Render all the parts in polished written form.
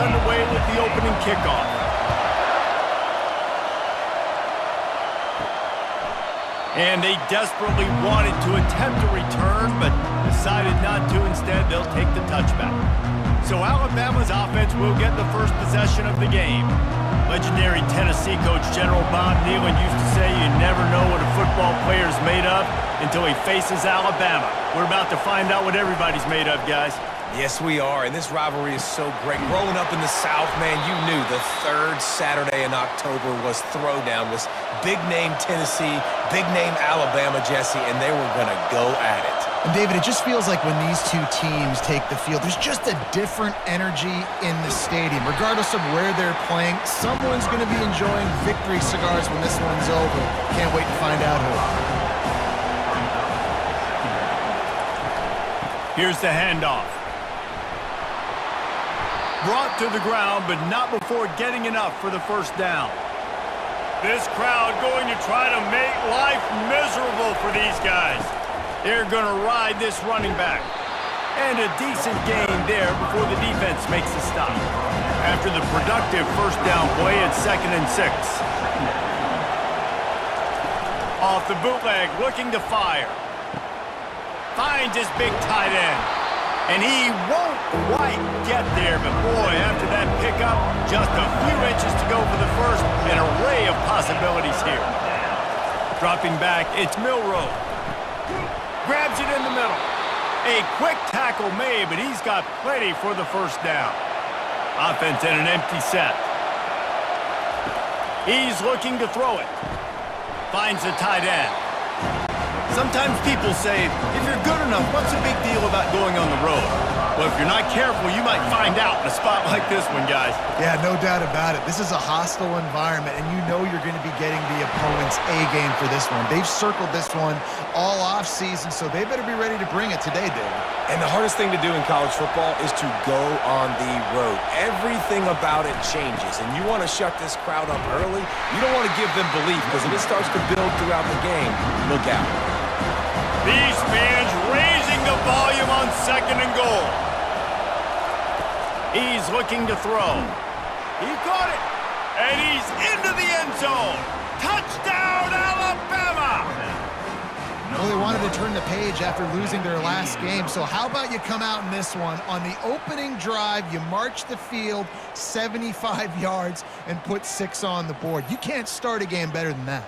underway with the opening kickoff. And they desperately wanted to attempt a return, but decided not to. Instead, they'll take the touchback. So Alabama's offense will get the first possession of the game. Legendary Tennessee coach General Bob Neyland used to say you never know what a football player is made of until he faces Alabama. We're about to find out what everybody's made of, guys. Yes, we are, and this rivalry is so great. Growing up in the South, man, you knew the third Saturday in October was Throwdown, was big-name Tennessee, big-name Alabama, Jesse, and they were going to go at it. And, David, it just feels like when these two teams take the field, there's just a different energy in the stadium. Regardless of where they're playing, someone's going to be enjoying victory cigars when this one's over. Can't wait to find out who. Here's the handoff. Brought to the ground, but not before getting enough for the first down. This crowd going to try to make life miserable for these guys. They're going to ride this running back. And a decent gain there before the defense makes a stop. After the productive first down play, it's 2nd and 6. Off the bootleg, looking to fire. Finds his big tight end. And he won't quite get there, but boy, after that pickup, just a few inches to go for the first. An array of possibilities here. Dropping back, it's Milroe. Grabs it in the middle. A quick tackle made, but he's got plenty for the first down. Offense in an empty set. He's looking to throw it. Finds the tight end. Sometimes people say, if you're good enough, what's the big deal about going on the road? Well, if you're not careful, you might find out in a spot like this one, guys. Yeah, no doubt about it. This is a hostile environment, and you know you're going to be getting the opponent's A-game for this one. They've circled this one all off-season, so they better be ready to bring it today, David. And the hardest thing to do in college football is to go on the road. Everything about it changes, and you want to shut this crowd up early. You don't want to give them belief, because if it starts to build throughout the game, look out. These fans raising the volume on 2nd and goal. He's looking to throw. He caught it. And he's into the end zone. Touchdown, Alabama! Well, they wanted to turn the page after losing their last game, so how about you come out in this one? On the opening drive, you march the field 75 yards and put 6 on the board. You can't start a game better than that.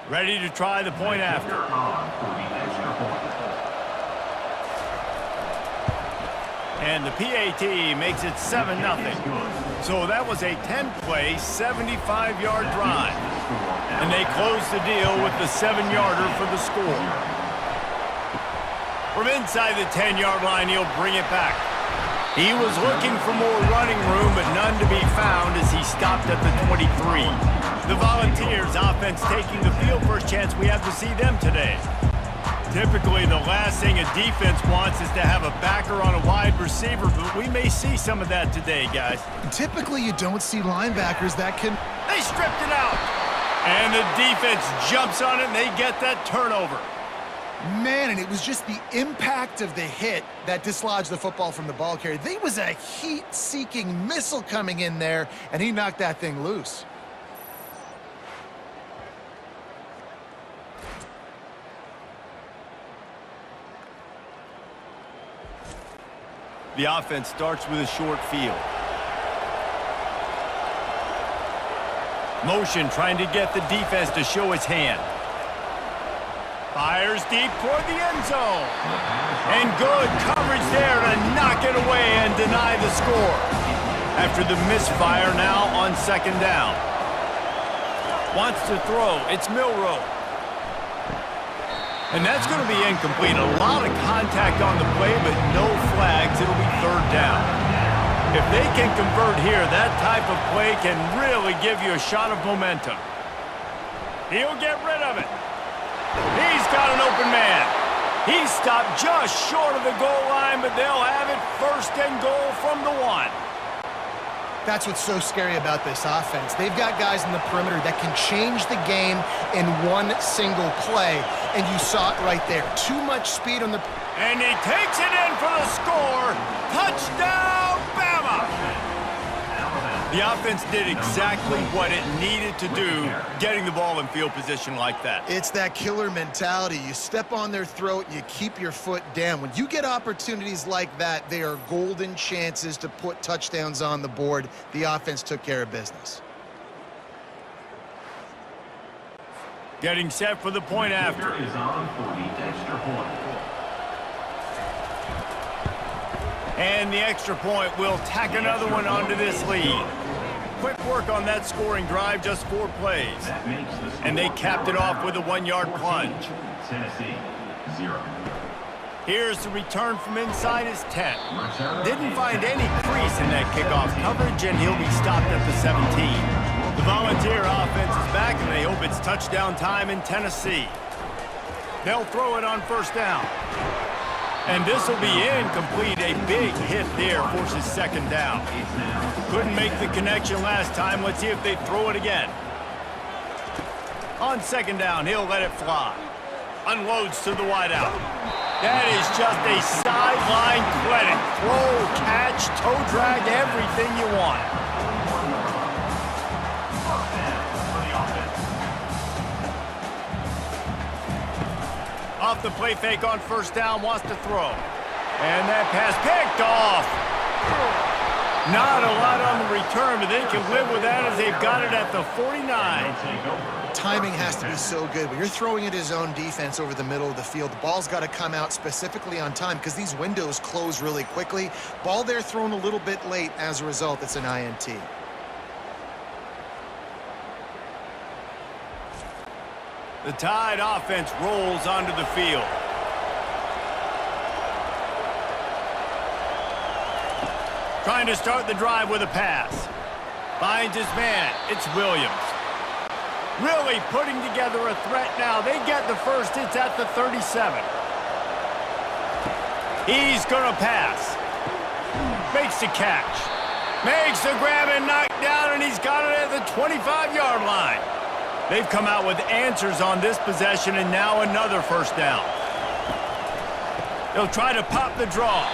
Ready to try the point after. And the PAT makes it 7-0. So that was a 10-play, 75-yard drive. And they close the deal with the 7-yarder for the score. From inside the 10-yard line, he'll bring it back. He was looking for more running room, but none to be found as he stopped at the 23. The Volunteers offense taking the field. First chance we have to see them today. Typically, the last thing a defense wants is to have a backer on a wide receiver, but we may see some of that today, guys. Typically, you don't see linebackers that can... They stripped it out! And the defense jumps on it, and they get that turnover. Man, and it was just the impact of the hit that dislodged the football from the ball carrier. There was a heat-seeking missile coming in there, and he knocked that thing loose. The offense starts with a short field. Motion trying to get the defense to show his hand. Fires deep toward the end zone. And good coverage there to knock it away and deny the score. After the misfire now on 2nd down. Wants to throw. It's Milroe. And that's going to be incomplete. A lot of contact on the play, but no flags. It'll be 3rd down. If they can convert here, that type of play can really give you a shot of momentum. He'll get rid of it. He's got an open man. He's stopped just short of the goal line, but they'll have it 1st and goal from the 1. That's what's so scary about this offense. They've got guys in the perimeter that can change the game in one single play, and you saw it right there. Too much speed on the... And he takes it in for the score. Touchdown, Bama! The offense did exactly what it needed to do, getting the ball in field position like that. It's that killer mentality. You step on their throat, you keep your foot down. When you get opportunities like that, they are golden chances to put touchdowns on the board. The offense took care of business. Getting set for the point after. Is on for the extra point. And the extra point will tack another one onto this lead. Quick work on that scoring drive, just 4 plays. And they capped it off with a 1-yard plunge. Tennessee, 0. Here's the return from inside his 10. Didn't find any crease in that kickoff coverage, and he'll be stopped at the 17. The Volunteer offense is back, and they hope it's touchdown time in Tennessee. They'll throw it on first down. And this will be incomplete. A big hit there forces second down. Couldn't make the connection last time. Let's see if they throw it again. On second down, he'll let it fly. Unloads to the wideout. That is just a sideline credit. Throw, catch, toe drag, everything you want. Off the play fake on first down, wants to throw. And that pass picked off. Not a lot on the return, but they can live with that as they've got it at the 49. Timing has to be so good. When you're throwing at his own defense over the middle of the field, the ball's got to come out specifically on time because these windows close really quickly. Ball there thrown a little bit late. As a result, it's an INT. The Tide offense rolls onto the field. Trying to start the drive with a pass. Finds his man. It's Williams. Really putting together a threat now. They get the first. It's at the 37. He's going to pass. Makes the catch. Makes the grab and knock down, and he's got it at the 25-yard line. They've come out with answers on this possession, and now another first down. They'll try to pop the draw.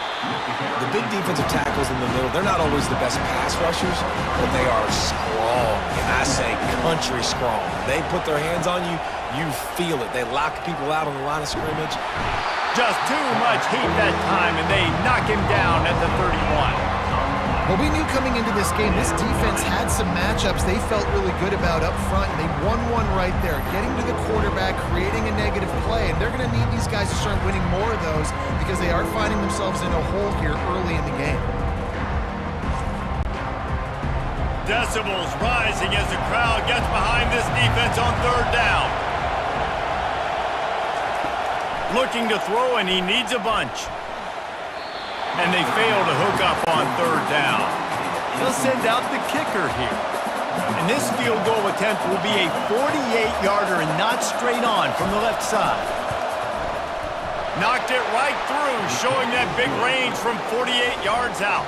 The big defensive tackles in the middle, they're not always the best pass rushers, but they are strong, and I say country strong. They put their hands on you, you feel it. They lock people out on the line of scrimmage. Just too much heat that time, and they knock him down at the 31. Well, we knew coming into this game, this defense had some matchups they felt really good about up front, and they won one right there, getting to the quarterback, creating a negative play, and they're going to need these guys to start winning more of those because they are finding themselves in a hole here early in the game. Decibels rising as the crowd gets behind this defense on third down. Looking to throw, and he needs a bunch. And they fail to hook up on third down. They'll send out the kicker here. And this field goal attempt will be a 48-yarder and not straight on from the left side. Knocked it right through, showing that big range from 48 yards out.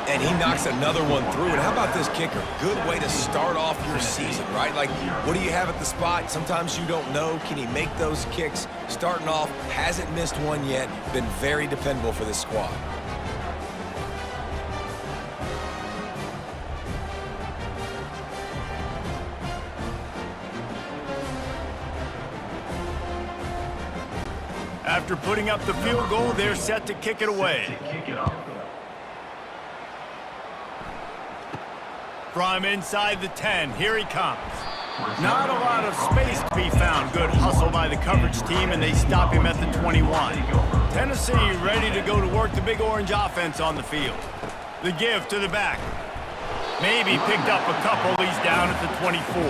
And he knocks another one through. And how about this kicker? Good way to start off your season, right? Like, what do you have at the spot? Sometimes you don't know. Can he make those kicks? Starting off, hasn't missed one yet. Been very dependable for this squad. After putting up the field goal, they're set to kick it away. From inside the 10, here he comes. Not a lot of space to be found. Good hustle by the coverage team, and they stop him at the 21. Tennessee ready to go to work the Big Orange offense on the field. The give to the back. Maybe picked up a couple. He's down at the 24.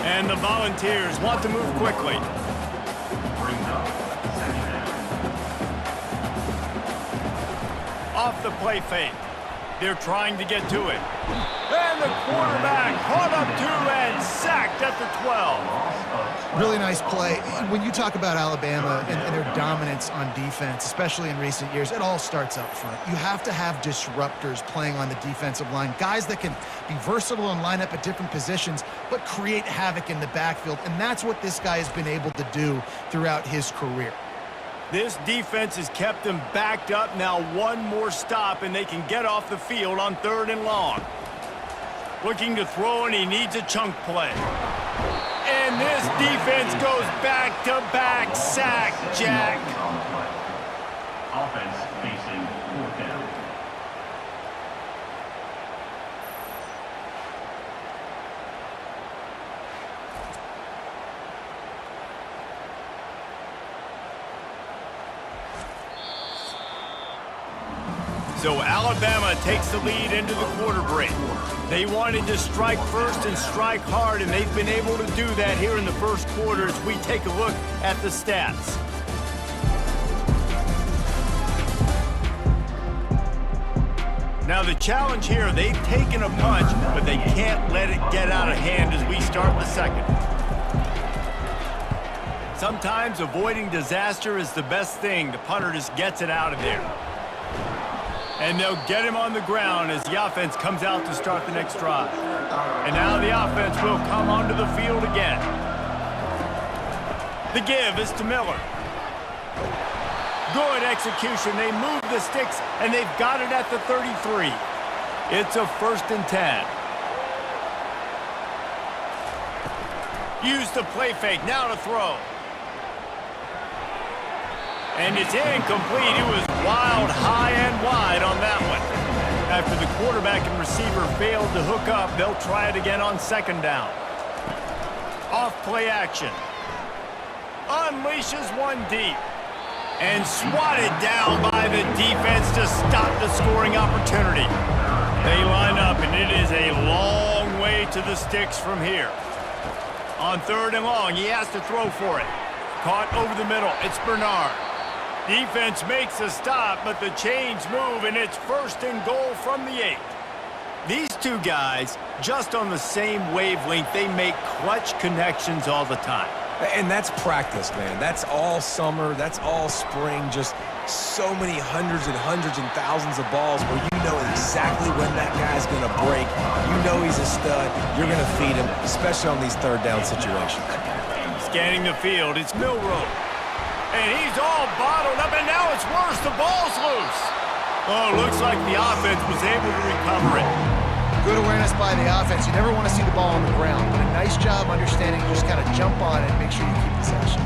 And the Volunteers want to move quickly. Off the play fake. They're trying to get to it. And the quarterback caught up to and sacked at the 12. Really nice play. When you talk about Alabama and their dominance on defense, especially in recent years, it all starts up front. You have to have disruptors playing on the defensive line, guys that can be versatile and line up at different positions, but create havoc in the backfield. And that's what this guy has been able to do throughout his career. This defense has kept them backed up. Now one more stop, and they can get off the field on 3rd and long. Looking to throw, and he needs a chunk play. And this defense goes back-to-back sack, Jack. Offense facing 4th down. So Alabama takes the lead into the quarter break. They wanted to strike first and strike hard, and they've been able to do that here in the first quarter as we take a look at the stats. Now the challenge here, they've taken a punch, but they can't let it get out of hand as we start the second. Sometimes avoiding disaster is the best thing. The punter just gets it out of there. And they'll get him on the ground as the offense comes out to start the next drive. And now the offense will come onto the field again. The give is to Miller. Good execution. They move the sticks, and they've got it at the 33. It's a 1st and 10. Use the play fake. Now to throw. And it's incomplete. It was wild, high and wide on that one. After the quarterback and receiver failed to hook up, they'll try it again on 2nd down. Off play action. Unleashes one deep. And swatted down by the defense to stop the scoring opportunity. They line up, and it is a long way to the sticks from here. On 3rd and long, he has to throw for it. Caught over the middle. It's Bernard. Defense makes a stop, but the chains move, and it's 1st and goal from the 8. These two guys, just on the same wavelength, they make clutch connections all the time. And that's practice, man. That's all summer. That's all spring. Just so many hundreds and thousands of balls where you know exactly when that guy's going to break. You know he's a stud. You're going to feed him, especially on these 3rd down situations. Scanning the field, it's Milroe. And he's all bottled up, and now it's worse. The ball's loose. Oh, looks like the offense was able to recover it. Good awareness by the offense. You never want to see the ball on the ground, but a nice job understanding to just kind of jump on it and make sure you keep possession.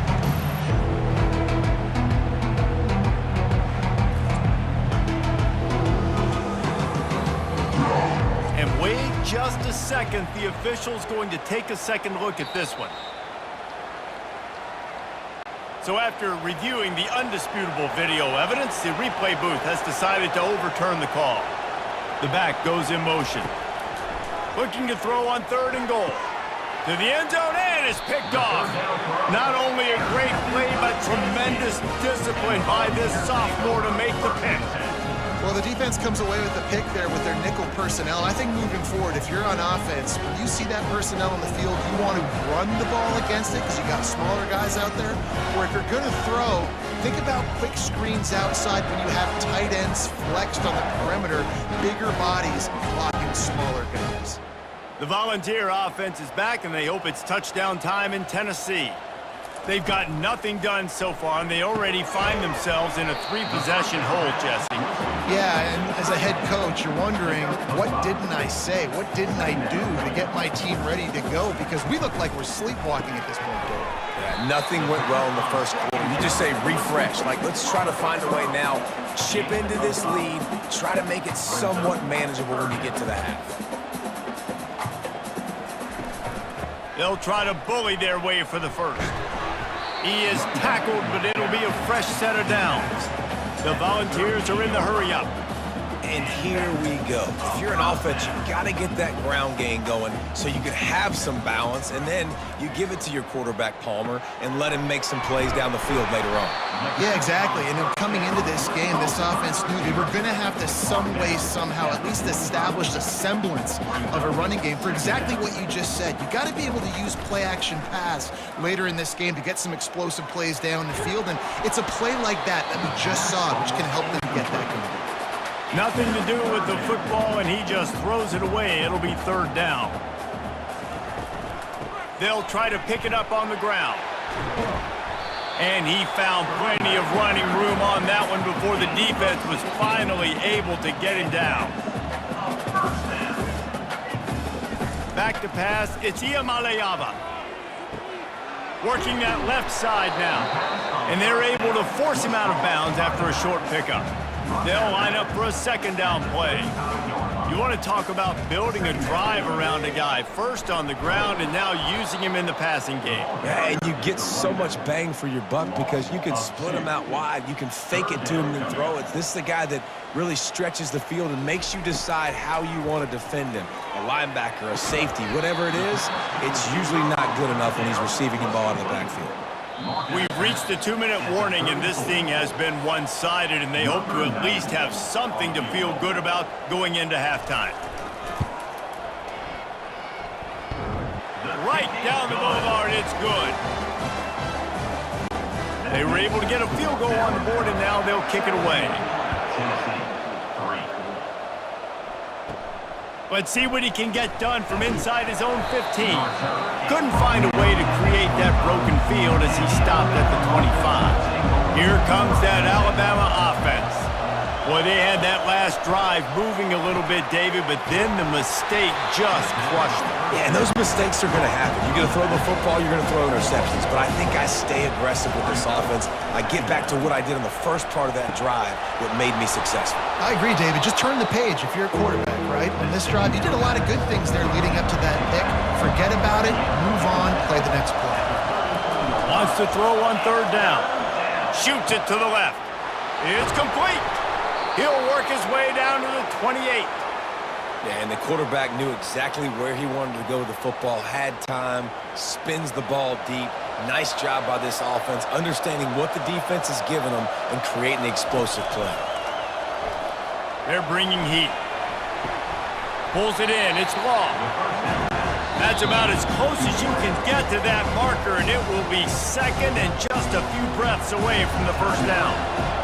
And wait just a second. The official's going to take a second look at this one. So after reviewing the undisputable video evidence, the replay booth has decided to overturn the call. The back goes in motion. Looking to throw on 3rd and goal. To the end zone, and is picked off. Not only a great play, but tremendous discipline by this sophomore to make the pick. Well, the defense comes away with the pick there with their nickel personnel. I think moving forward, if you're on offense, when you see that personnel on the field, you want to run the ball against it because you got smaller guys out there. Or if you're going to throw, think about quick screens outside when you have tight ends flexed on the perimeter, bigger bodies blocking smaller guys. The Volunteer offense is back, and they hope it's touchdown time in Tennessee. They've got nothing done so far, and they already find themselves in a 3-possession hole, Jesse. Yeah, and as a head coach, you're wondering, what didn't I say? What didn't I do to get my team ready to go? Because we look like we're sleepwalking at this point, Dave. Yeah, nothing went well in the first quarter. You just say refresh. Like, let's try to find a way now. Chip into this lead. Try to make it somewhat manageable when you get to the half. They'll try to bully their way for the first. He is tackled, but it'll be a fresh set of downs. The Volunteers are in the hurry-up. And here we go. If you're an offense, you got to get that ground game going so you can have some balance, and then you give it to your quarterback, Palmer, and let him make some plays down the field later on. Yeah, exactly. And then coming into this game, this offense knew they were going to have to some way, somehow, at least establish a semblance of a running game for exactly what you just said. You got to be able to use play-action pass later in this game to get some explosive plays down the field, and it's a play like that we just saw, which can help them get that going. Nothing to do with the football, and he just throws it away. It'll be third down. They'll try to pick it up on the ground. And he found plenty of running room on that one before the defense was finally able to get him down. Back to pass, it's Iamaleava. Working that left side now. And they're able to force him out of bounds after a short pickup. They'll line up for a second down play. You want to talk about building a drive around a guy, first on the ground and now using him in the passing game. Yeah, and you get so much bang for your buck because you can split him out wide. You can fake it to him and throw it. This is the guy that really stretches the field and makes you decide how you want to defend him. A linebacker, a safety, whatever it is, it's usually not good enough when he's receiving the ball in the backfield. We've reached the 2-minute warning, and this thing has been one-sided, and they hope to at least have something to feel good about going into halftime. Right down the boulevard, it's good. They were able to get a field goal on the board, and now they'll kick it away. Let's see what he can get done from inside his own 15. Couldn't find a way to create that broken field as he stopped at the 25. Here comes that Alabama offense. Boy, they had that last drive moving a little bit, David, but then the mistake just crushed them. Yeah, and those mistakes are going to happen. You're going to throw the football, you're going to throw interceptions. But I think I stay aggressive with this offense. I get back to what I did in the first part of that drive that made me successful. I agree, David. Just turn the page if you're a quarterback, right? On this drive, you did a lot of good things there leading up to that pick. Forget about it, move on, play the next play. Wants to throw on third down. Shoots it to the left. It's complete. He'll work his way down to the 28. Yeah, and the quarterback knew exactly where he wanted to go with the football, had time, spins the ball deep. Nice job by this offense, understanding what the defense is giving them and creating the explosive play. They're bringing heat. Pulls it in. It's long. That's about as close as you can get to that marker, and it will be second and just a few breaths away from the first down.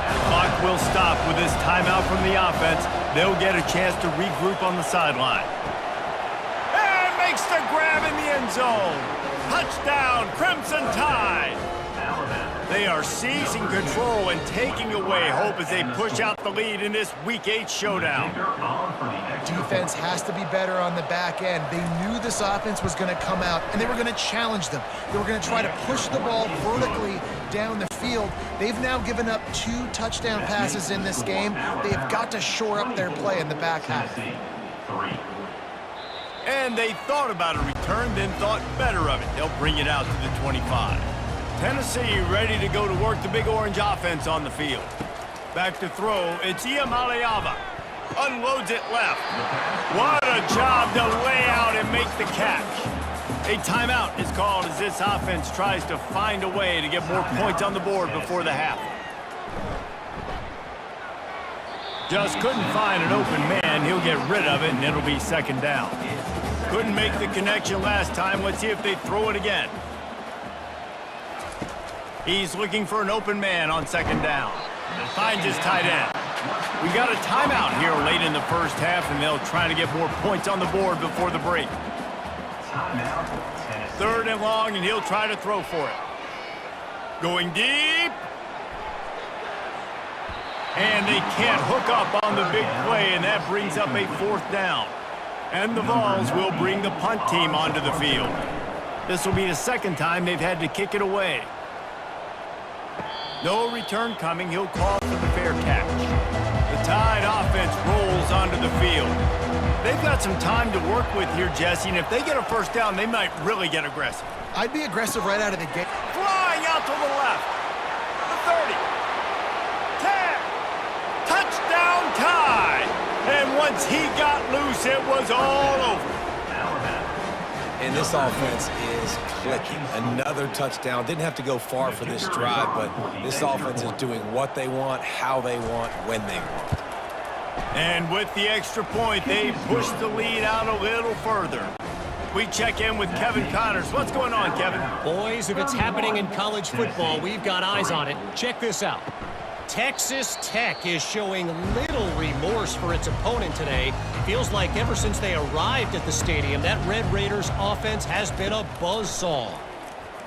The clock will stop with this timeout from the offense. They'll get a chance to regroup on the sideline. And makes the grab in the end zone. Touchdown, Crimson Tide. They are seizing control and taking away hope as they push out the lead in this Week 8 showdown. Defense has to be better on the back end. They knew this offense was going to come out, and they were going to challenge them. They were going to try to push the ball vertically down the field. They've now given up 2 touchdown passes in this game. They have got to shore up their play in the back half. And they thought about a return, then thought better of it. They'll bring it out to the 25. Tennessee ready to go to work the Big Orange offense on the field. Back to throw, it's Iamaleava. Unloads it left. What a job to lay out and make the catch. A timeout is called as this offense tries to find a way to get more points on the board before the half. Just couldn't find an open man. He'll get rid of it, and it'll be second down. Couldn't make the connection last time. Let's see if they throw it again. He's looking for an open man on second down. Finds his tight end. We got a timeout here late in the first half, and they'll try to get more points on the board before the break. Third and long, and he'll try to throw for it. Going deep. And they can't hook up on the big play, and that brings up a fourth down. And the Vols will bring the punt team onto the field. This will be the second time they've had to kick it away. No return coming. He'll call for the fair catch. The Tide offense rolls onto the field. They've got some time to work with here, Jesse, and if they get a first down, they might really get aggressive. I'd be aggressive right out of the gate. Flying out to the left. The 30. 10. Touchdown Tide. And once he got loose, it was all over. And this offense is clicking. Another touchdown. Didn't have to go far for this drive, but this offense is doing what they want, how they want, when they want. And with the extra point, they push the lead out a little further. We check in with Kevin Connors. What's going on, Kevin? Boys, if it's happening in college football, we've got eyes on it. Check this out. Texas Tech is showing little remorse for its opponent today. Feels like ever since they arrived at the stadium, that Red Raiders offense has been a buzzsaw.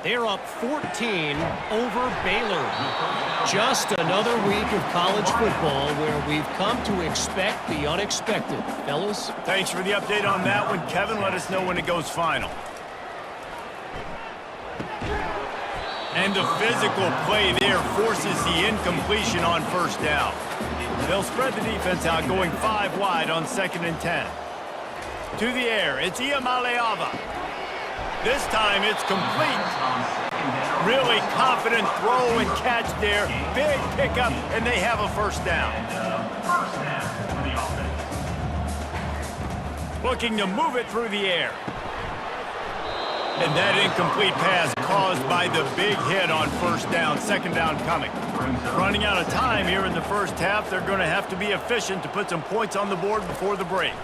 They're up 14 over Baylor. Just another week of college football where we've come to expect the unexpected. Fellas? Thanks for the update on that one, Kevin. Let us know when it goes final. And the physical play there forces the incompletion on first down. They'll spread the defense out, going 5 wide on 2nd and 10. To the air, it's Iamaleava. This time it's complete. Really confident throw and catch there. Big pickup, and they have a first down. Looking to move it through the air. And that incomplete pass caused by the big hit on first down. 2nd down coming. Running out of time here in the first half. They're going to have to be efficient to put some points on the board before the break.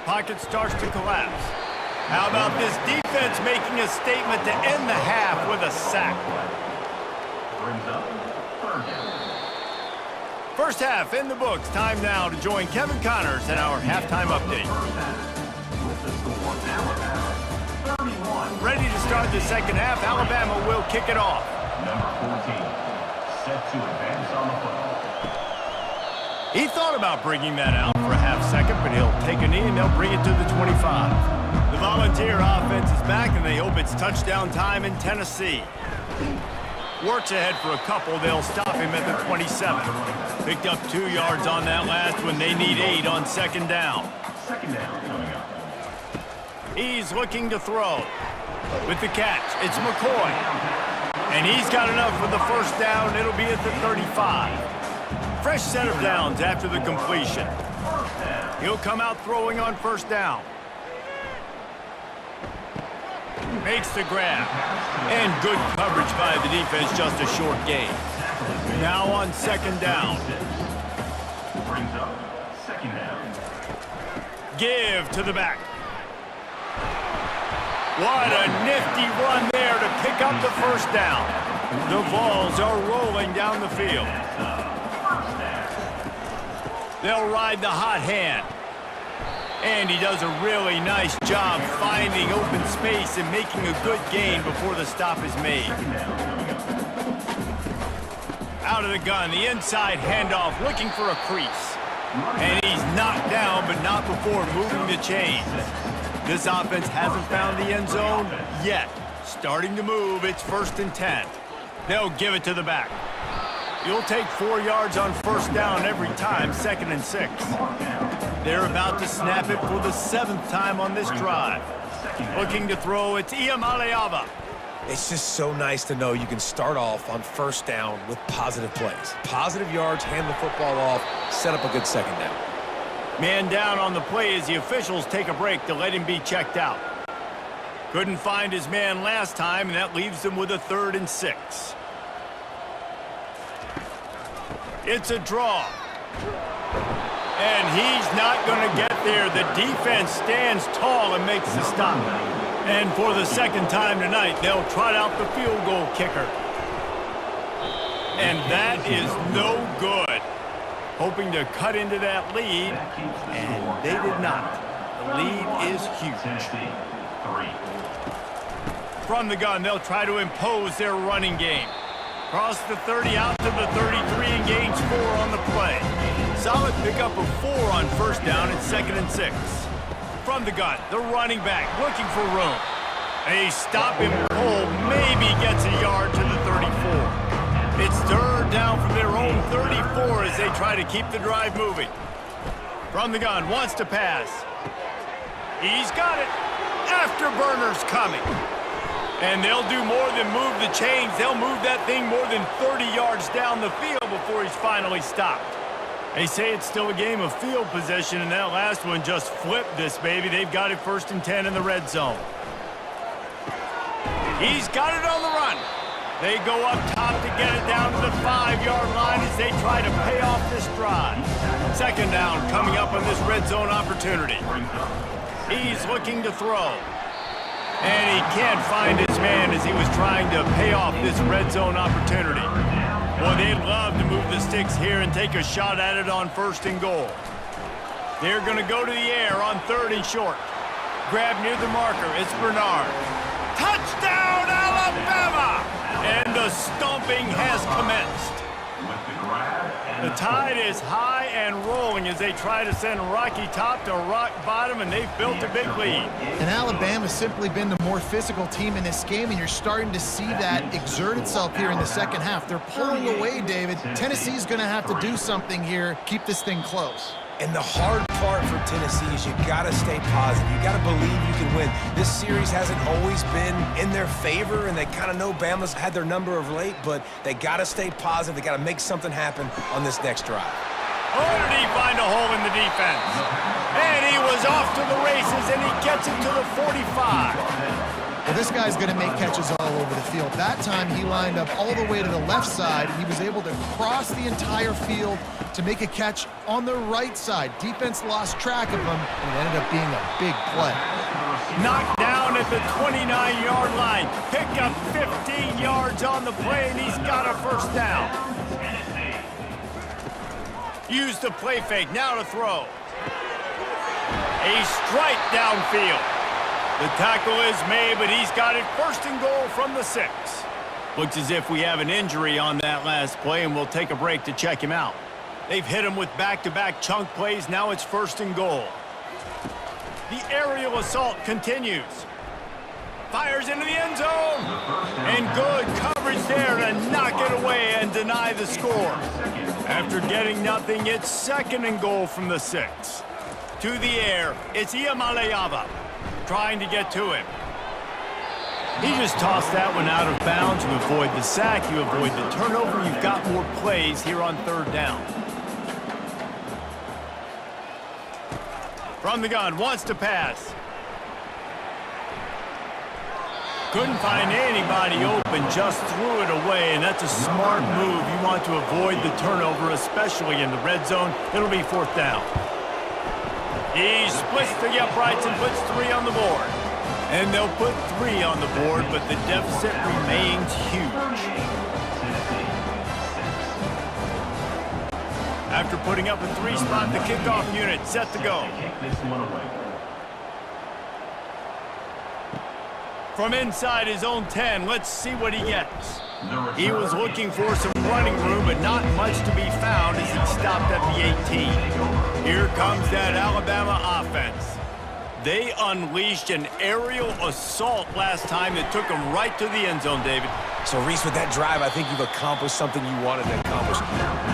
Pocket starts to collapse. How about this defense making a statement to end the half with a sack? First half in the books. Time now to join Kevin Connors in our halftime update. Ready to start the second half. Alabama will kick it off. Number 14, set to advance on the football. He thought about bringing that out for a half second, but he'll take a knee and they'll bring it to the 25. The Volunteer offense is back, and they hope it's touchdown time in Tennessee. Works ahead for a couple. They'll stop him at the 27. Picked up 2 yards on that last one. They need 8 on 2nd down. 2nd down coming up. He's looking to throw. With the catch, it's McCoy. And he's got enough for the first down. It'll be at the 35. Fresh set of downs after the completion. He'll come out throwing on first down. Makes the grab. And good coverage by the defense, just a short gain. Now on 2nd down. Brings up 2nd down. Give to the back. What a nifty run there to pick up the first down. The Vols are rolling down the field. They'll ride the hot hand. And he does a really nice job finding open space and making a good gain before the stop is made. Out of the gun, the inside handoff, looking for a crease. And he's knocked down, but not before moving the chains. This offense hasn't found the end zone yet. Starting to move, it's 1st and 10. They'll give it to the back. You'll take 4 yards on first down every time, 2nd and 6. They're about to snap it for the 7th time on this drive. Looking to throw, it's Iamaleava. It's just so nice to know you can start off on first down with positive plays. Positive yards, hand the football off, set up a good 2nd down. Man down on the play as the officials take a break to let him be checked out. Couldn't find his man last time, and that leaves them with a 3rd and 6. It's a draw. And he's not going to get there. The defense stands tall and makes the stop. And for the 2nd time tonight, they'll trot out the field goal kicker. And that is no good. Hoping to cut into that lead, and they did not. The lead is huge. From the gun, they'll try to impose their running game. Cross the 30 out to the 33 and gains 4 on the play. Solid pickup of 4 on first down at 2nd and 6. From the gun, the running back looking for room. They stop him cold, maybe gets a yard to the 34. It's 3rd down from their own 34 as they try to keep the drive moving. From the gun, wants to pass. He's got it. Afterburners coming. And they'll do more than move the chains. They'll move that thing more than 30 yards down the field before he's finally stopped. They say it's still a game of field position, and that last one just flipped this baby. They've got it 1st and 10 in the red zone. He's got it on the run. They go up top to get it down to the 5-yard line as they try to pay off this drive. 2nd down coming up on this red zone opportunity. He's looking to throw. And he can't find his man as he was trying to pay off this red zone opportunity. Well, they'd love to move the sticks here and take a shot at it on 1st and goal. They're going to go to the air on 3rd and short. Grab near the marker. It's Bernard. Touchdown, Alabama! And the stomping has commenced. The tide is high and rolling as they try to send Rocky Top to rock bottom, and they've built a big lead. And Alabama's simply been the more physical team in this game, and you're starting to see that exert itself here in the 2nd half. They're pulling away, David. Tennessee's going to have to do something here, keep this thing close. And the hard part for Tennessee is you got to stay positive. You got to believe you can win. This series hasn't always been in their favor, and they kind of know Bama's had their number of late, but they got to stay positive. They got to make something happen on this next drive. Oh, did he find a hole in the defense? And he was off to the races, and he gets it to the 45. Well, this guy's going to make catches all over the field. That time, he lined up all the way to the left side. He was able to cross the entire field to make a catch on the right side. Defense lost track of him, and it ended up being a big play. Knocked down at the 29-yard line. Pick up 15 yards on the play, and he's got a 1st down. Use the play fake, now to throw. A strike downfield. The tackle is made, but he's got it 1st and goal from the 6. Looks as if we have an injury on that last play, and we'll take a break to check him out. They've hit him with back-to-back chunk plays. Now it's 1st and goal. The aerial assault continues. Fires into the end zone. And good coverage there to knock it away and deny the score. After getting nothing, it's 2nd and goal from the 6. To the air, it's Iamaleava trying to get to him. He just tossed that one out of bounds. You avoid the sack, you avoid the turnover. You've got more plays here on 3rd down. From the gun, wants to pass. Couldn't find anybody open, just threw it away, and that's a smart move. You want to avoid the turnover, especially in the red zone. It'll be 4th down. He splits the uprights and puts 3 on the board. And they'll put 3 on the board, but the deficit remains huge. After putting up a 3-spot, the kickoff unit set to go. From inside his own 10, let's see what he gets. He was looking for some running room, but not much to be found as he stopped at the 18. Here comes that Alabama offense. They unleashed an aerial assault last time that took them right to the end zone, David. So, Reese, with that drive, I think you've accomplished something you wanted to accomplish.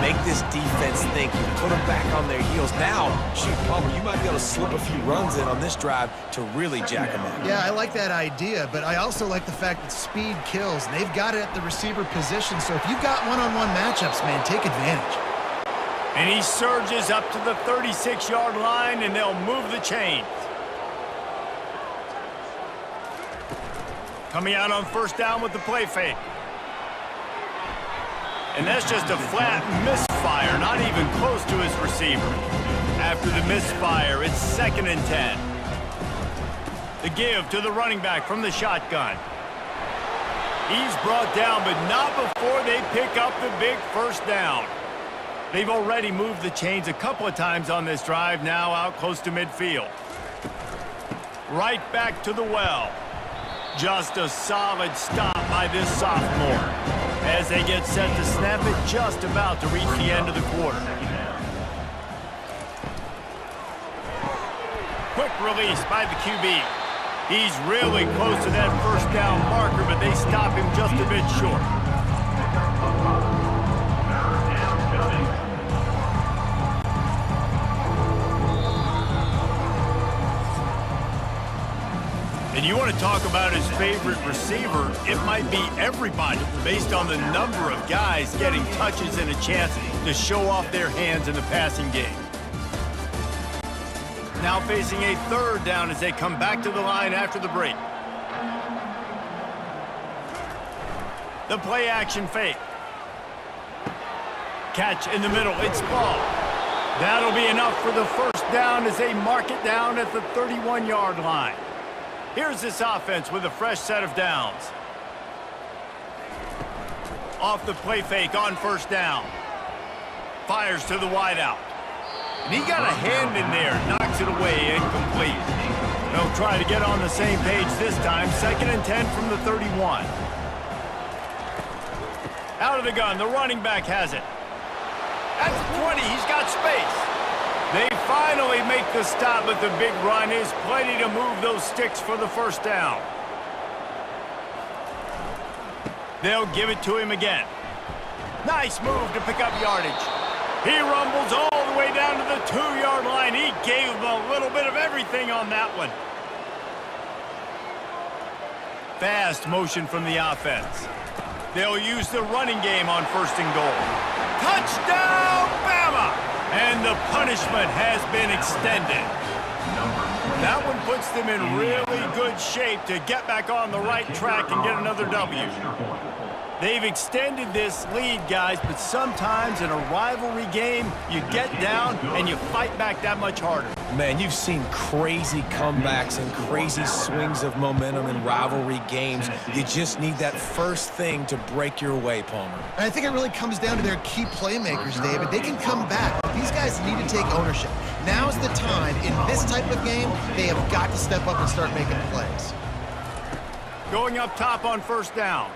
Make this defense think. You put them back on their heels. Now, shoot, Palmer, you might be able to slip a few runs in on this drive to really jack them up. Yeah, I like that idea, but I also like the fact that speed kills. And they've got it at the receiver position, so if you've got one-on-one matchups, man, take advantage. And he surges up to the 36-yard line, and they'll move the chains. Coming out on 1st down with the play fake. And that's just a flat misfire, not even close to his receiver. After the misfire, it's 2nd and 10. The give to the running back from the shotgun. He's brought down, but not before they pick up the big 1st down. They've already moved the chains a couple of times on this drive, now out close to midfield. Right back to the well. Just a solid stop by this sophomore as they get set to snap it, just about to reach the end of the quarter. Quick release by the QB. He's really close to that 1st down marker, but they stop him just a bit short. And you want to talk about his favorite receiver, it might be everybody, based on the number of guys getting touches and a chance to show off their hands in the passing game. Now facing a third down as they come back to the line after the break. The play action fake. Catch in the middle, it's ball. That'll be enough for the first down as they mark it down at the 31-yard line. Here's this offense with a fresh set of downs. Off the play fake on first down. Fires to the wideout. And he got a hand in there, knocks it away, incomplete. They'll try to get on the same page this time. 2nd and 10 from the 31. Out of the gun, the running back has it. At the 20, he's got space. They finally make the stop, but the big run is plenty to move those sticks for the first down. They'll give it to him again. Nice move to pick up yardage. He rumbles all the way down to the 2-yard line. He gave them a little bit of everything on that one. Fast motion from the offense. They'll use the running game on 1st and goal. Touchdown, Bama! And the punishment has been extended. That one puts them in really good shape to get back on the right track and get another W. They've extended this lead, guys, but sometimes in a rivalry game, you get down and you fight back that much harder. Man, you've seen crazy comebacks and crazy swings of momentum in rivalry games. You just need that first thing to break your way, Palmer. And I think it really comes down to their key playmakers, David. They can come back, but these guys need to take ownership. Now's the time. In this type of game, they have got to step up and start making plays. Going up top on first down.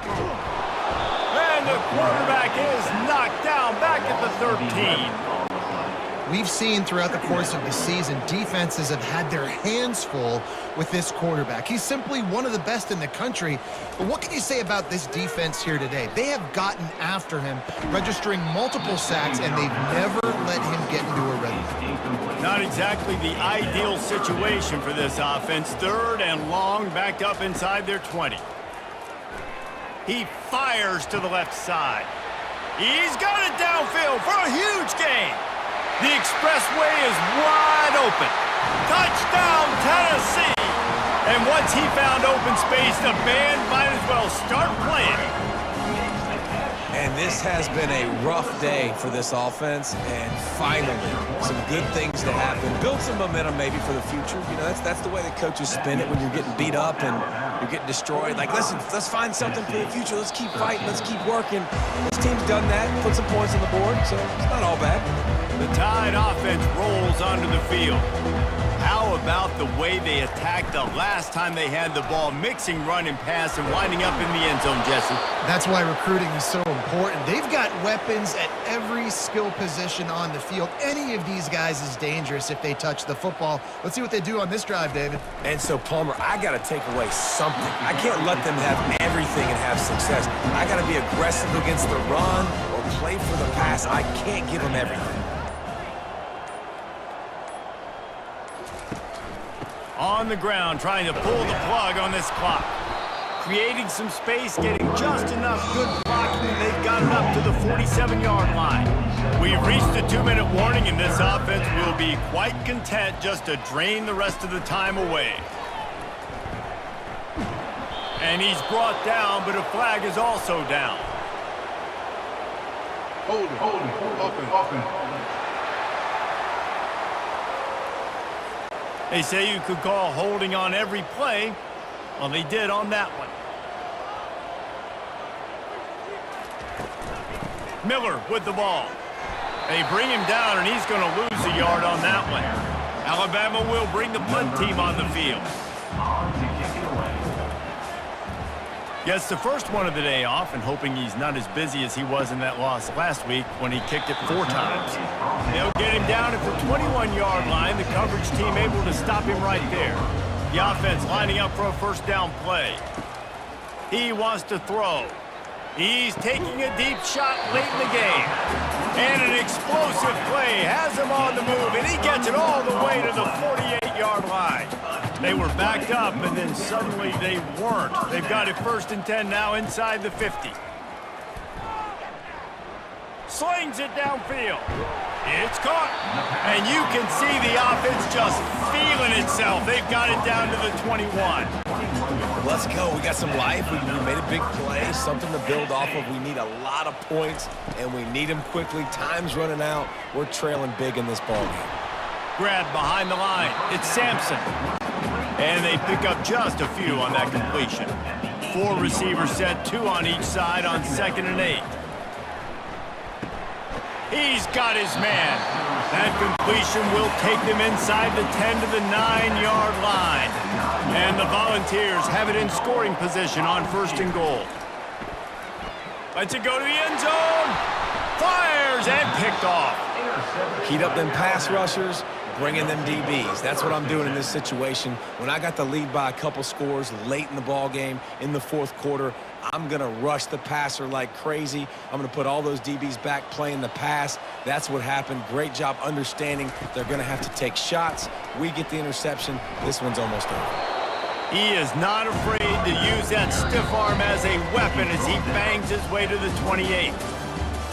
And the quarterback is knocked down back at the 13. We've seen throughout the course of the season, defenses have had their hands full with this quarterback. He's simply one of the best in the country. But what can you say about this defense here today? They have gotten after him, registering multiple sacks, and they've never let him get into a rhythm. Not exactly the ideal situation for this offense. 3rd and long, backed up inside their 20. He fires to the left side. He's got it downfield for a huge gain. The expressway is wide open. Touchdown, Tennessee. And once he found open space, the band might as well start playing. And this has been a rough day for this offense, and finally, some good things to happen. Build some momentum maybe for the future. You know, that's the way the coaches spin it when you're getting beat up and you're getting destroyed. Like, listen, let's find something for the future. Let's keep fighting. Let's keep working. This team's done that, put some points on the board, so it's not all bad. The Tide offense rolls onto the field. How about the way they attacked the last time they had the ball, mixing run and pass and winding up in the end zone, Jesse? That's why recruiting is so important. They've got weapons at every skill position on the field. Any of these guys is dangerous if they touch the football. Let's see what they do on this drive, David. And so, Palmer, I got to take away something. I can't let them have everything and have success. I got to be aggressive against the run or play for the pass. I can't give them everything. On the ground, trying to pull the plug on this clock. Creating some space, getting just enough good blocking, and they've got it up to the 47-yard line. We've reached the 2-minute warning, and this offense will be quite content just to drain the rest of the time away. And he's brought down, but a flag is also down. Open. They say you could call holding on every play. Well, they did on that one. Miller with the ball. They bring him down, and he's going to lose a yard on that one. Alabama will bring the punt team on the field. Gets the first one of the day off, and hoping he's not as busy as he was in that loss last week when he kicked it 4 times. They'll get him down at the 21-yard line. The coverage team able to stop him right there. The offense lining up for a first down play. He wants to throw. He's taking a deep shot late in the game. And an explosive play has him on the move, and he gets it all the way to the 48-yard line. They were backed up, and then suddenly they weren't. They've got it 1st and 10 now inside the 50. Slings it downfield. It's caught. And you can see the offense just feeling itself. They've got it down to the 21. Let's go. We got some life. We made a big play, something to build off of. We need a lot of points, and we need them quickly. Time's running out. We're trailing big in this ballgame. Grab behind the line. It's Sampson. And they pick up just a few on that completion. 4 receivers set, 2 on each side on 2nd and 8. He's got his man. That completion will take them inside the 10 to the 9-yard line. And the Volunteers have it in scoring position on 1st and goal. Lets it go to the end zone. Fires and picked off. Heat up them pass rushers, bring in them DBs. That's what I'm doing in this situation. When I got the lead by a couple scores late in the ball game in the 4th quarter, I'm going to rush the passer like crazy. I'm going to put all those DBs back playing the pass. That's what happened. Great job understanding they're going to have to take shots. We get the interception. This one's almost over. He is not afraid to use that stiff arm as a weapon as he bangs his way to the 28.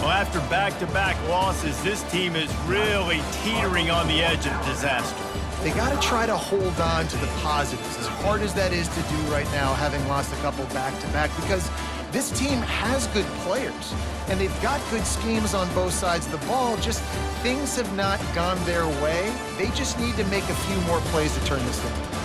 Well, after back-to-back losses, this team is really teetering on the edge of disaster. They got to try to hold on to the positives, as hard as that is to do right now, having lost a couple back-to-back, because this team has good players, and they've got good schemes on both sides of the ball. Just things have not gone their way. They just need to make a few more plays to turn this thing.